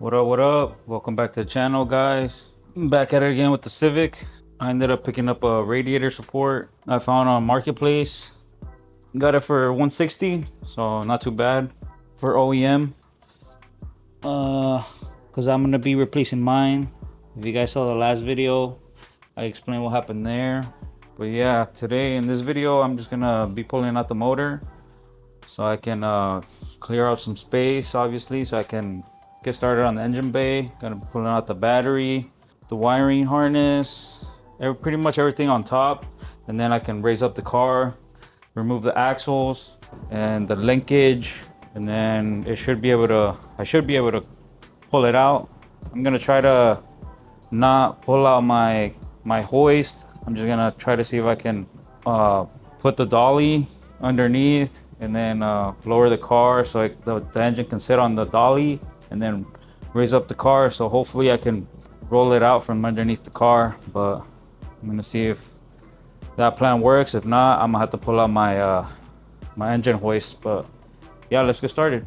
What up, what up? Welcome back to the channel, guys. I'm back at it again with the Civic. I ended up picking up a radiator support I found on Marketplace. Got it for 160, so not too bad for OEM. Cause I'm gonna be replacing mine. If you guys saw the last video, I explained what happened there. But yeah, today in this video, I'm just gonna be pulling out the motor so I can clear out some space, obviously, so I can get started on the engine bay. Gonna be pulling out the battery, the wiring harness, pretty much everything on top, and then I can raise up the car, remove the axles and the linkage, and then I should be able to pull it out. I'm gonna try to not pull out my hoist. I'm just gonna try to see if I can put the dolly underneath and then lower the car so the engine can sit on the dolly and then raise up the car. So hopefully I can roll it out from underneath the car, but I'm gonna see if that plan works. If not, I'm gonna have to pull out my my engine hoist. But yeah, let's get started.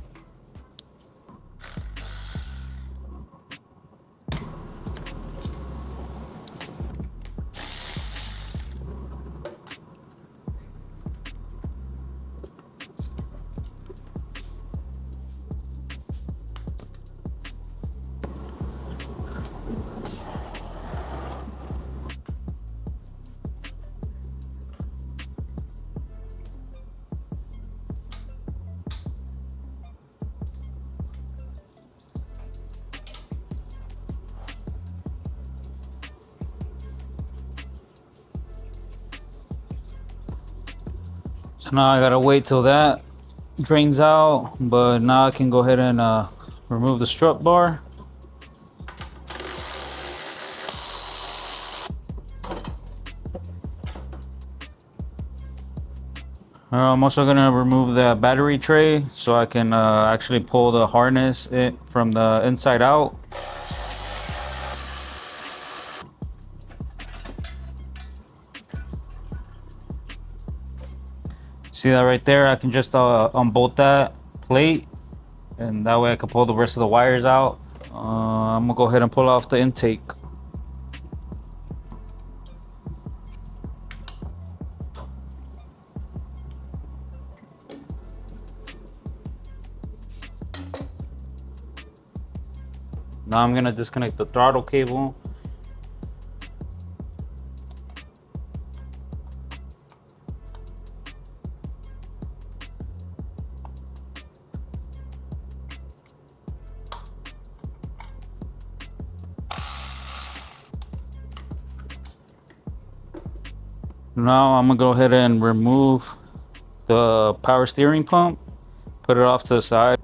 So now I gotta wait till that drains out, but now I can go ahead and remove the strut bar. I'm also gonna remove the battery tray so I can actually pull the harness from the inside out. See that right there? I can just unbolt that plate, and that way I can pull the rest of the wires out. I'm gonna go ahead and pull off the intake. Now I'm gonna disconnect the throttle cable. Now I'm gonna go ahead and remove the power steering pump, put it off to the side.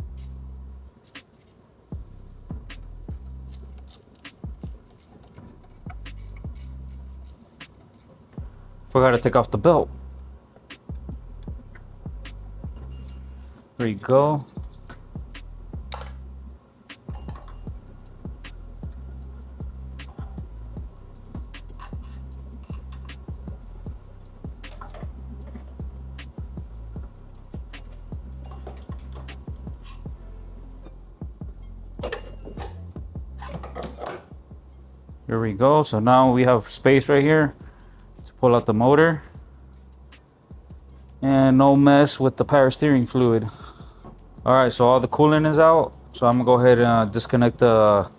Forgot to take off the belt. There you go. There we go. So now we have space right here to pull out the motor. And no mess with the power steering fluid. Alright, so all the coolant is out. So I'm gonna go ahead and disconnect the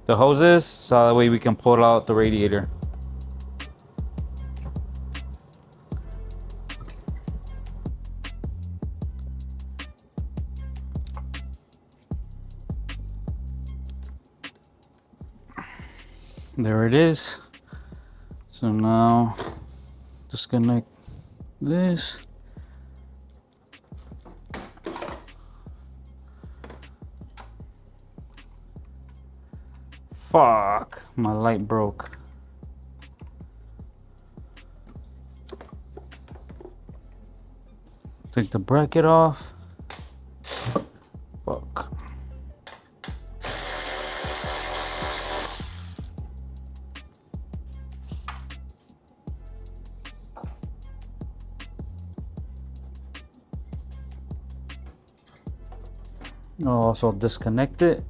hoses so that way we can pull out the radiator. There it is. So now disconnect this. Fuck, my light broke. Take the bracket off. Fuck. I'll also disconnect it.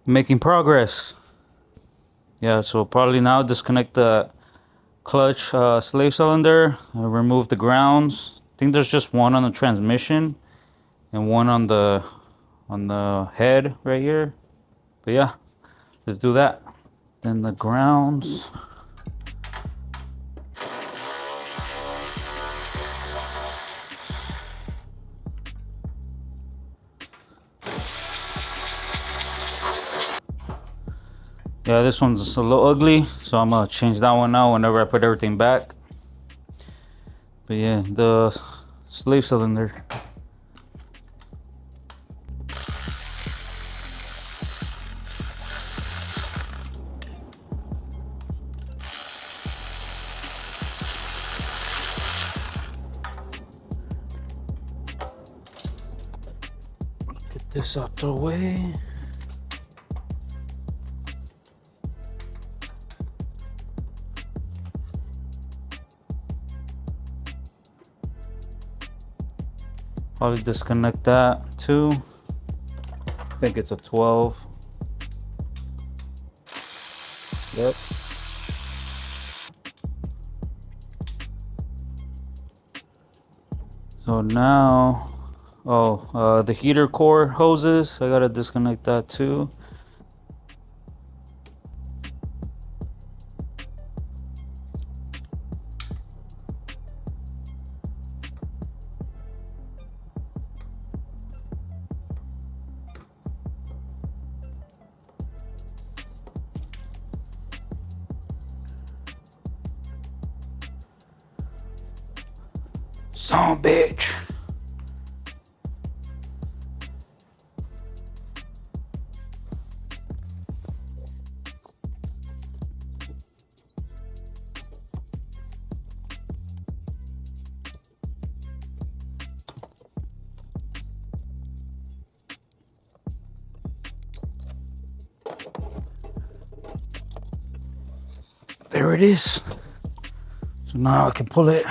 Making progress. Yeah, so probably now disconnect the clutch slave cylinder and remove the grounds. I think there's just one on the transmission and one on the head right here. But yeah, let's do that. Then the grounds. Yeah, this one's a little ugly, so I'm gonna change that one out whenever I put everything back. But yeah, the slave cylinder. Get this out the way. Probably disconnect that too. I think it's a 12. Yep. So now, the heater core hoses, I gotta disconnect that too. Son bitch. There it is. So now I can pull it.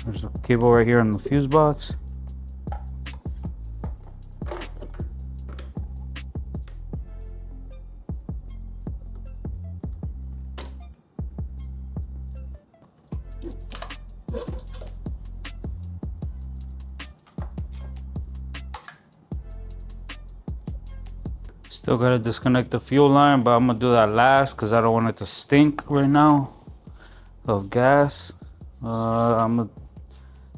There's a cable right here on the fuse box. Still gotta disconnect the fuel line, but I'm gonna do that last because I don't want it to stink right now of gas. I'm gonna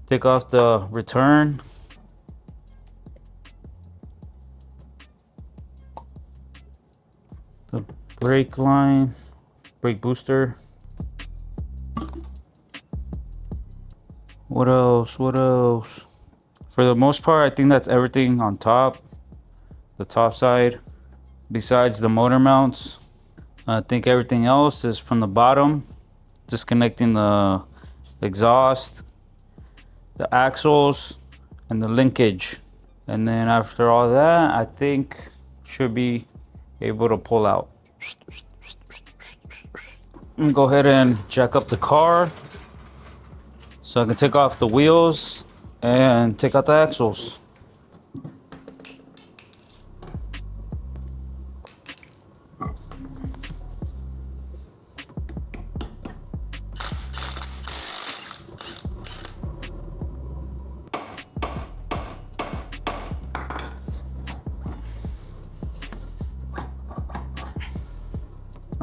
take off the return. The brake line, brake booster. What else? What else? For the most part, I think that's everything on top, the top side. Besides the motor mounts, I think everything else is from the bottom. Disconnecting the exhaust, the axles, and the linkage. And then after all that, I think should be able to pull out. I'm gonna go ahead and jack up the car so I can take off the wheels and take out the axles.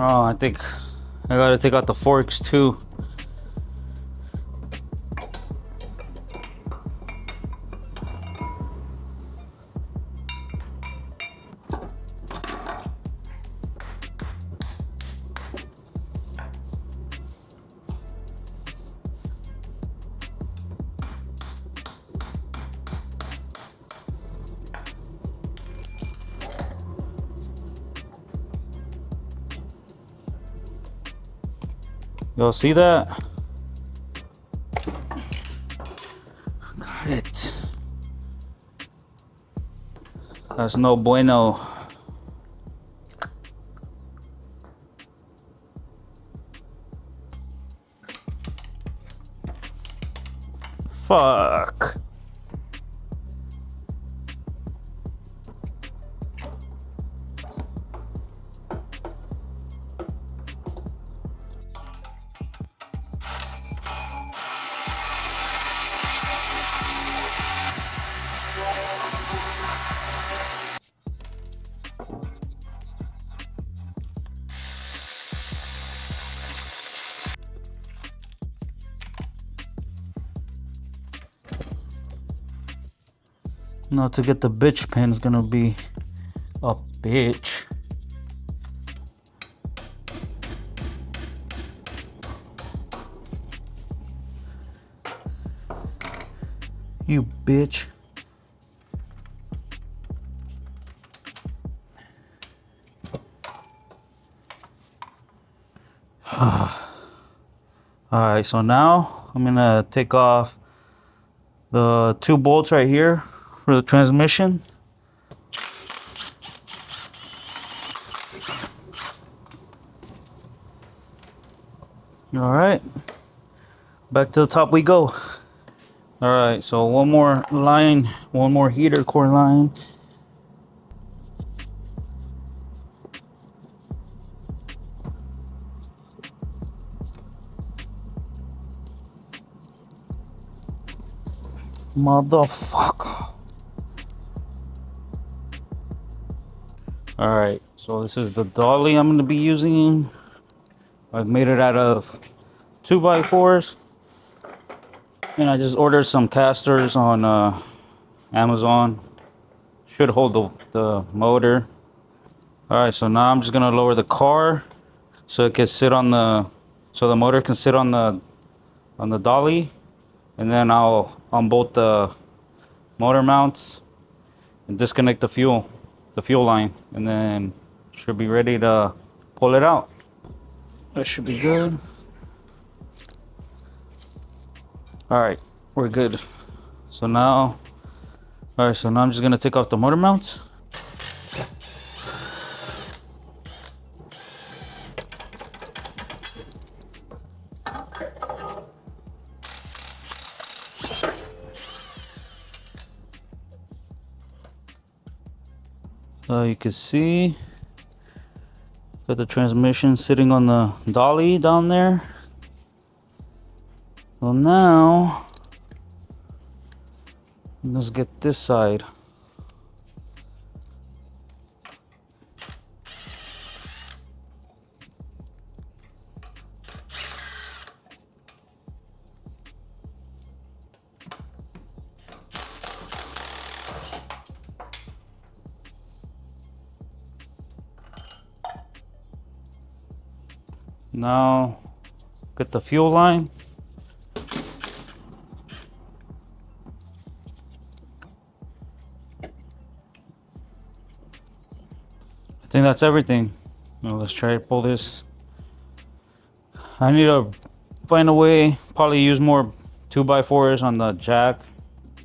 Oh, I think I gotta take out the forks too. Y'all see that? Got it. That's no bueno. Fuck. Now to get the bitch pin is gonna be a bitch. You bitch. Alright, so now I'm gonna take off the 2 bolts right here for the transmission. Alright, back to the top we go. Alright, so one more line, one more heater core line. Motherfucker. Alright, so this is the dolly I'm gonna be using. I've made it out of 2x4s. And I just ordered some casters on Amazon. Should hold the motor. Alright, so now I'm just gonna lower the car so it can sit on the motor can sit on the dolly, and then I'll unbolt the motor mounts and disconnect the fuel line, and then should be ready to pull it out. That should be good. Alright, we're good. So now I'm just gonna take off the motor mounts. You can see that the transmission sitting on the dolly down there. Well, now let's get this side. Now get the fuel line. I think that's everything. Now let's try to pull this. I need to find a way, probably use more 2x4s on the jack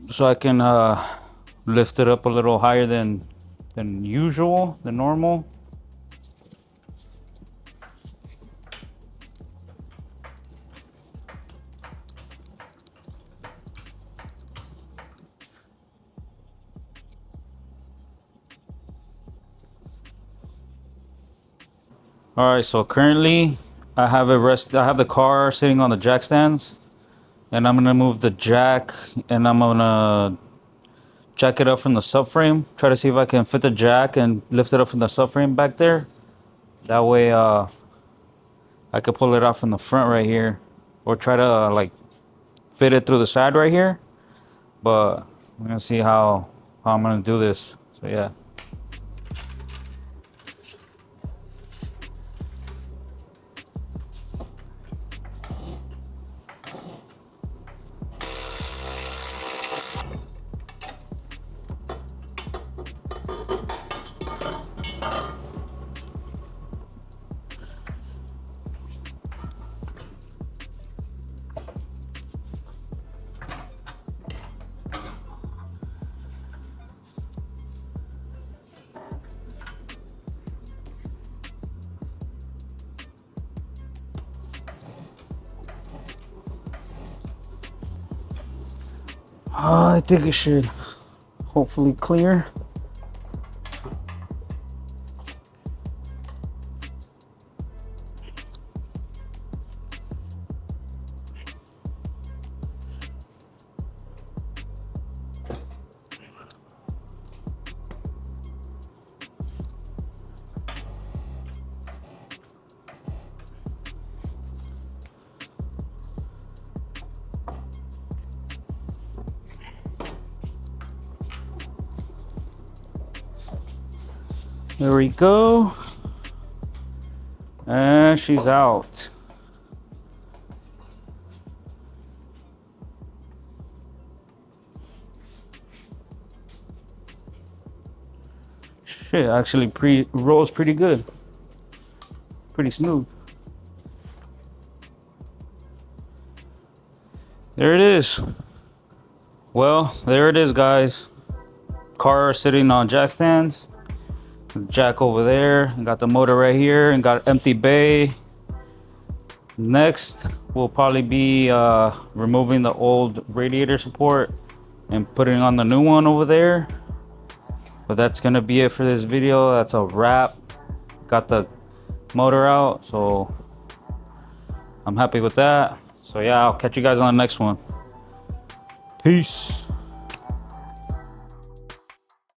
so I can lift it up a little higher than usual, than normal. All right, so currently I have the car sitting on the jack stands, and I'm gonna move the jack, and I'm gonna jack it up from the subframe. Try to see if I can fit the jack and lift it up from the subframe back there. That way, I could pull it out from the front right here, or try to like fit it through the side right here. But we're gonna see how I'm gonna do this. So yeah. I think it should hopefully clear. There we go. And she's out. Shit, actually rolls pretty good. Pretty smooth. There it is. Well, there it is, guys. Car sitting on jack stands. Jack over there. Got the motor right here and got empty bay. Next will probably be removing the old radiator support and putting on the new one over there. But that's gonna be it for this video. That's a wrap. Got the motor out, so I'm happy with that. So yeah, I'll catch you guys on the next one. Peace.